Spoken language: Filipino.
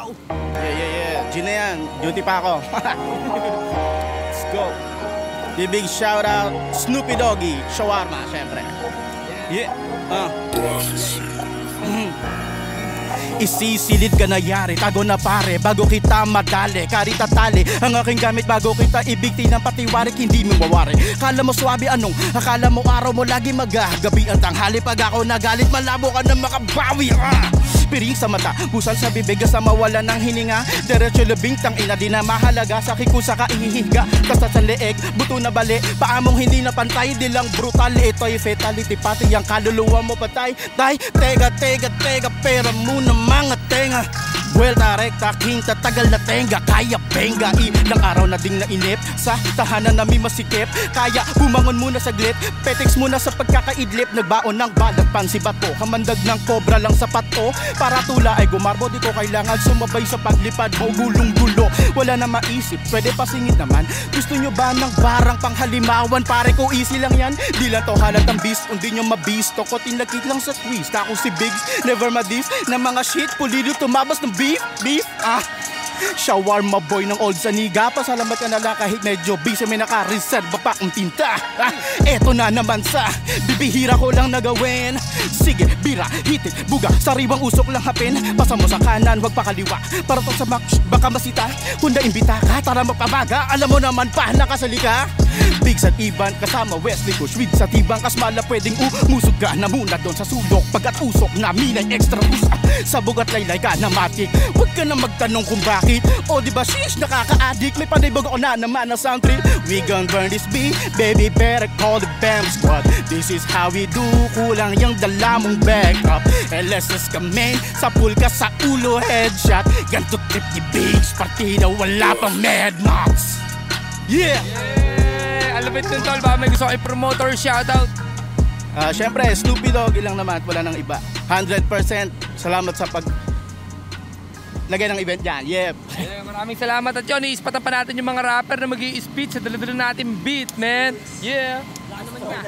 go! Yeah. G na yan. Duty pa ako. Let's go. Big shout out, Snoopy Doggy, Shawarma, syempre. Yeah. Isisilid ka na yari, tago na pare, bago kita madali, karita tali, ang aking gamit bago kita ibigti ng patiwarik, hindi mo mawari. Kala mo swabe anong, akala mo araw mo lagi gabi ang tanghali, pag ako nagalit, malabo ka na makabawi. Piring sa mata, pusal sa bibig, sa mawala ng hininga, diretso labing tang ina, di na mahalaga sa kikusa ka ihihiga, kasat sa leeg, buto na bali, paamong hindi na pantay, di lang brutal, ito'y fatality, pati ang kaluluwa mo patay. Tega, pera muna mga tenga. Buwelta rekta, kinta, tagal na tenga, kaya benga. Ilang araw na ding nainip, sa tahanan namin masikip, kaya bumangon muna saglit, petiks muna sa pagkakaidlip, nagbaon ng balag pan si bato, kamandag ng kobra lang sapat to, para tula ay gumarbo, di ko kailangan sumabay sa paglipad mo, gulong-gulo, wala na maisip, pwede pasingit naman, gusto nyo ba ng barang panghalimawan, pare ko easy lang yan, di lang to halatang beast, hindi nyo mabisto ko, tinlakit lang sa twist, ako si Biggs, never madis, na mga shit, pulido tumabas ng beef, shawarma boy ng old saniga, pasalamat ka na lang kahit medyo busy, may naka-reserve pa ang tinta. Eto na naman sa bibihira ko lang nagawin, sige bira, hitik, buga, sariwang usok lang hapin, pasa mo sa kanan, wag pa kaliwa, para to sa baka masita, kunda imbita ka, tara magpabaga, alam mo naman pa, nakasali ka. Bigs at Ivan kasama Wesley Kush with sa tibang kasmala, pwedeng umusog ka na muna doon sa sulok, pagkat usok namin ay extra usap, sa bugat laylay ka na matik, wag ka na magtanong kung bakit, o diba shish nakaka-addict, may panibog ako na naman na sound trip, we gon' burn this beat, baby better call the BAM squad, this is how we do, kulang yung dala mong back up, LSS kami, sa pool ka sa ulo, headshot, ganto trip ni Bigs, partida wala pang Mad Max. Yeah! Alam mo ito tol, ba may gusto kayo promoter shoutout? Syempre, Snoopy Doggy lang naman, wala nang iba. 100% salamat sa pag lagay ng event dyan. Yep. Maraming salamat at yun, iispatan pa natin yung mga rapper na mag-i-speech sa dala-dala natin beat, man. Yeah. Wala naman ka.